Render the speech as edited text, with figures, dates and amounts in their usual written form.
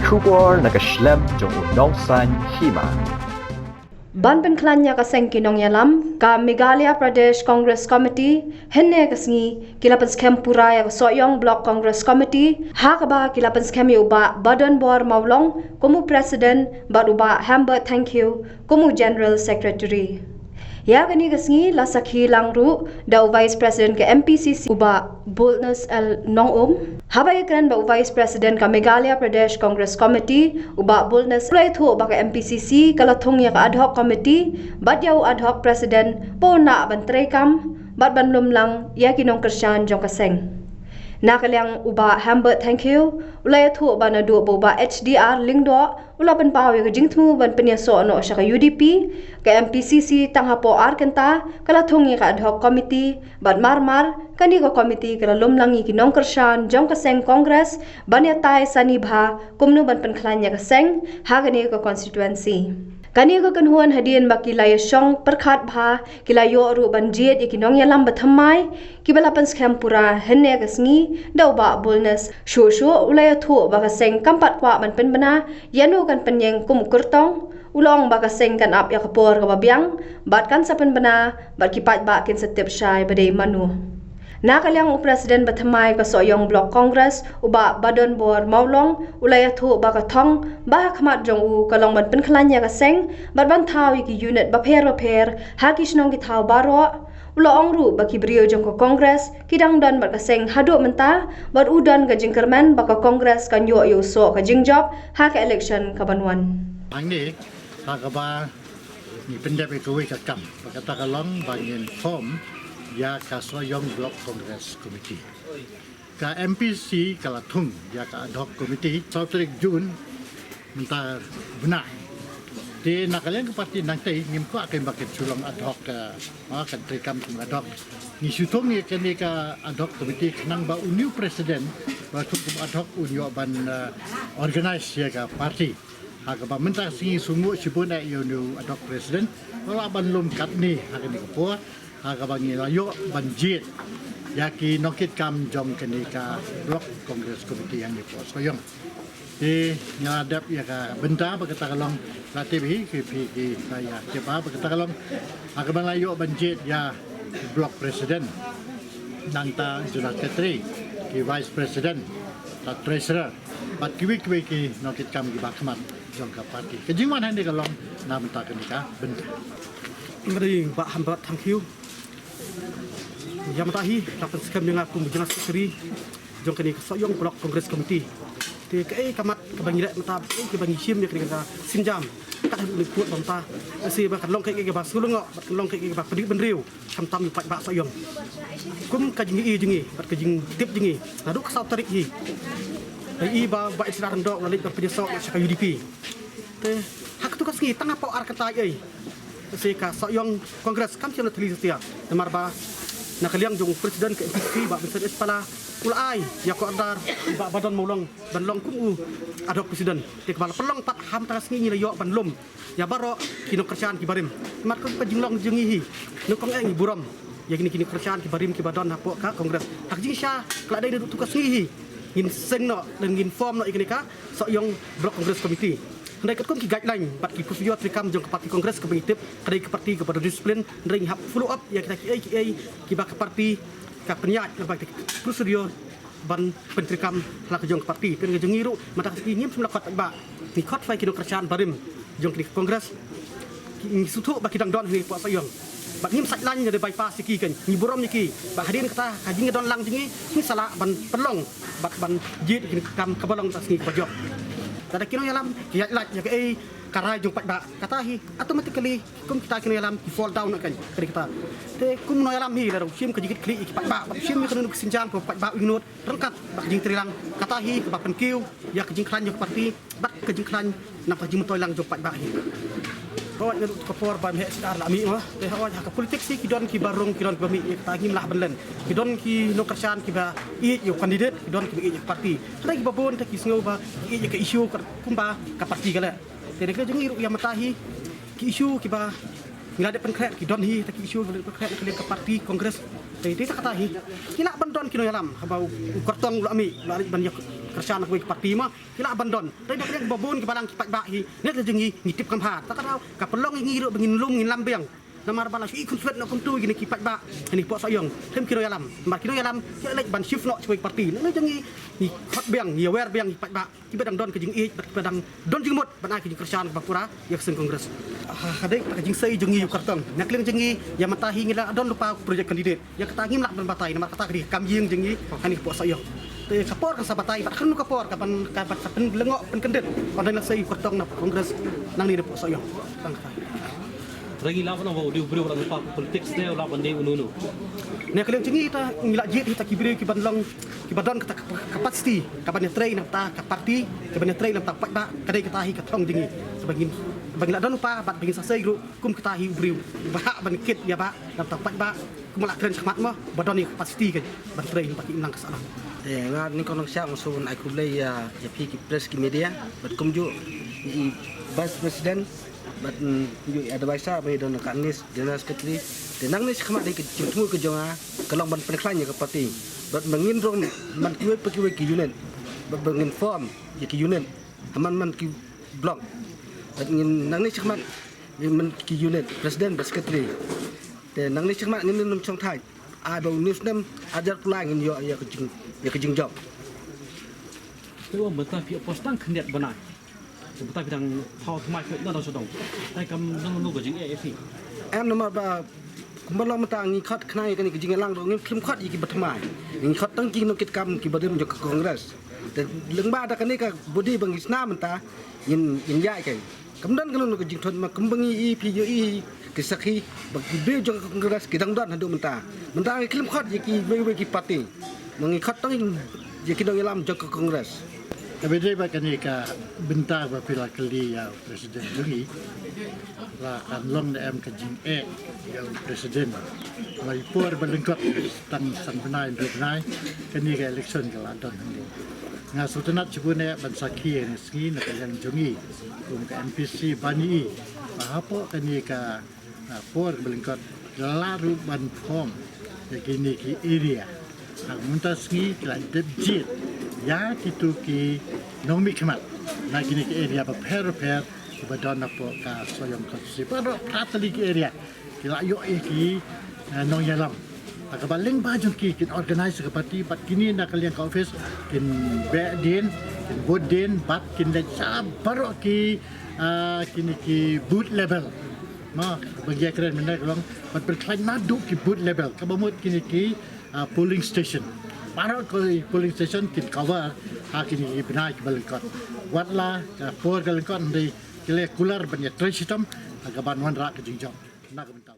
Kubor nakaslem jong unongsan hima. Ban pen klanya ka seng kinong yalam ka Meghalaya Pradesh Congress Committee henne kasngi kilapan skem pura ya Soyong Block Congress Committee ha ka ba kilapan skem uba badan bor maulong kumu president bat uba hamba thank you kumu general secretary ya gani kasngi la sakhi langru da vice president ke MPCC uba boldness el nongom haba ikran ba vice president ka Meghalaya Pradesh Congress Committee uba boldness play tho ba ka MPCC kala thong ya ka ad hoc committee bat yau ad hoc president po na ban kam bat ban lum lang ya kinong kersyan jong kaseng nakalyang uba hamba thank you ulay tho ba na do ba HDR lingdo ula ban pahaw ya jingtmu ban penyaso no sya ka UDP ka MPCC tangha po arkenta kala thong ya ka ad hoc committee bat marmar kani ko committee kala lumlangi kinong kersyan jong kaseng congress banya tai sanibha kumnu ban penkhlanya kaseng hagani ko constituency kani ko kanhuan hadian bakilaya syong perkhat bha kilayo ru banjiet ikinong yalam bathamai kibalapan skem pura henne kasngi dauba bolnes shu ulaya thu baka seng kampat kwa ban penbana yanu kan penyeng kum kurtong ulong baka seng kan ap ya kapor ka babyang bat kan sa penbana bat kipat ba kin setep syai badai manu nakalyang president bathamai ka Soyong Block Congress uba badan bor maulong ulaya thu baka thong bah khamat jong u kalong ban penklanya ka seng bat ban thaw ki unit ba pher ha kisnong ki thaw baro ulo ongru baki brio jong ko congress kidang dan bat ka seng hadu menta bat udan ka jingkerman baka congress kan yo so ka jingjop ha ka election ka banwan Angni takaba ni pendap itu wei kakam kata kalong bangin form ya ka Soyong Block Congress Committee ka MPC kalatung ya ka ad hoc committee Sautrik Jun minta benar di nakalian ke parti nanti ngim ko akan bakit sulong ad hoc akan trikam ad hoc ni sutong ni kini ka ad hoc committee nang ba uniu presiden ba cukup ad hoc uniu ban organize ya ka parti agak minta singi sungu sipun uniu ad hoc presiden wala ban lum kat ni akan dikepua agak bangi layo banjir yaki nokit kam jom kenika Block Congress Committee yang dipos Soyong di nyaladap ya ka benda berkata kalong latih ki saya cepa berkata kalong agak bang layo banjir ya Block President nangta General Secretary ki Vice President ta Treasurer bat kiwi ki nokit kam ki bakmat jom ka parti kejingman hande kalong namta kenika benda mari Pak Hamba thank you yang tahi dapat skam dengan aku jelas sekali jong kini Soyong Block Congress Committee te kai kamat kebangirat mata ke bangi sim dia kena sinjam tak ada liput banta si ba kalong kai ke ba sulung kalong kai ke ba pedik benriu tam pat ba Soyong kum kajingi jingi bat kajing tip jingi nadu kasau tarik hi ai ba isra rendok lalik ke penyesok saka UDP te hak tu kasngi tangah po ar kata ai si ka Soyong Congress kam chelo teli setia namar ba nakaliang jong presiden ke MPC ba besar espala ulai ya ko andar ba badan maulong dan long kum ad hoc presiden te kepala pelong pat ham tas ngi yo ban lum ya baro kino kerjaan ki barim mat ko pajinglong jengi hi no kong engi buram ya kini kerjaan ki barim ki badan hapo ka kongres hak jing sya kala dai du tugas ngi hi ngin seng no dan ngin form no ikini ka Soyong Block Congress Committee Ndai kat ki guideline bat ki prosedur trikam jong ke parti kongres ke pengitip kadai ke parti kepada disiplin ndai hap follow up ya kita ki ba ke parti ka penyat lepas prosedur ban pentrikam la ke jong ke parti pen ke jengiru mata ki nyim semla kot ba ni kot fai kino kerjaan barim jong ke kongres ki sutu ba kidang don ni Pak Soyong ba nyim sat lan de bypass ki kan ni borom ni ki ba hadin kata haji don lang jingi ni sala ban pelong ban jit ki kam kabalong tas ni pojok tada kino yalam kiat lat ya ke karai jong pat ba kata hi automatically kum kita kino yalam ki fall down kan kali kita te kum no yalam hi la sim ke jigit kli pat ba sim mi kanu sinjam ko pat ba inut rengkat ba jing trilang kata hi ba pen kiu ya ke jing klan jong parti bat ke jing klan nak jing toy lang jong pat ba hi ko ngadut ko por ba me star la mi ma te hawa ha politik si ki don ki barong ki don ba mi ta ngim lah benlen ki don ki no kerjaan ki ba i yo kandidat ki don ki i parti lagi ba bon ta ki sngo ba i ke isu kumba ka parti gala te ke jengi ru ya matahi ki isu ki ba ngade penkret ki don hi ta ki isu penkret ke parti kongres te ta kata hi ki nak bandon ki no yalam ha ba kortong la mi la ban kerjaan aku parti mah kila abandon tapi dak yang babon ke balang kipat ba hi nek jengi ngitip kamha tak tahu ka pelong ngi ro bengin lum ngin lambeng namar balas ikut sweat nak kuntu gini kipat ba ini pok soyong tem kilo yalam mar kilo yalam ya lek ban shift no cuy parti nek jengi ni khot beng ni wer beng kipat ba ki badang don ke jing i badang don jing mot ban aki kerjaan bapura yak sen kongres hadek tak jing sei jengi yu kartong nek leng jengi ya matahi ngila don lupa projek kandidat ya ketangim lak ban batai namar kata di kam ying jengi ani pok soyong te kapor ka sabatai bat kan kapor kapan kapan sapen lengok pen kendet pandai sei kartong na kongres nang ni pok soyong tang Ragi lawan awak dia beri orang lupa politik dia lawan dia unu. Ne kalian cengi ta ngila jit kita kibri ki bandlang ki badan kata kapasiti kapan train ta ka parti kapan train ta pak ba kadai kita hi katong dingi sebagin bangla dan lupa bat bangin sasai gru kum kita hi bri ba ban kit ya ba ta pak ba kumala kren sakmat mo badan ni kapasiti kan ban train paki inang kasala ngat ni kono siap musun aku beli ya pi ki press ki media bat kumju i vice president bat ju advisor be don kanis general secretary tenang ni khmat ni ketemu ke jonga kalong ban penklanya ke parti bat mangin ron man kuwe pekiwe ki unit bat bangin form ya ki unit man ki block bat ngin nang ni khmat man ki unit president bat secretary te nang ni khmat ngin num chong thai ai bau news nam ajar pula ngin yo ya ke jing job Tu mereka pihak postan kendiat benar. Sebentar bidang hal thumai ke nó đâu sodong. Tai kam nang nu gajing AFC. em nomor ba kumbalong mata ngi khat khnai kan ki jingalang do ngi film khat ki batmai ngi khat tang ki no kit kam ki badem jo kongres te leng ba da kan ka body bang isna menta yin yai kai kamdan kan no ki jing thon ma kumbangi i pi yo i ki sakhi bang ki be jo kongres ki dang dan hadu menta ngi film khat ki be ki parti ngi khat tang ye ki do yalam jo kongres Kabedai bakan ni ka bentar bapila kali ya Presiden Jungi lah kan long na em kajing yang Presiden mai por balengkot tang sang benai benai kani ka election ka ladon handi nga sutanat cibune bansaki ni ski na kayang Jungi kum ka MPC bani pahapo kani ka por balengkot laru ban form kini ki area ang muntas ski kala debjit ya kitu ki nomi kemat na gini ki area pa per ki badan na po ka soyong konstitusi pero katali ki area kila yo ki nong yalam akabaling bajun ki kin organize ka parti bat kini na kalian ka office kin be din kin good din bat kin le sabaro ki kini ki boot level ma bagi keren menak long bat berklaim madu ki boot level kabamut kini ki polling station para ko polling station kin cover hakini ibnai balengkot watla for galengkot ndi kile kular banya train system agaban wan ra ke jingjong nak bentau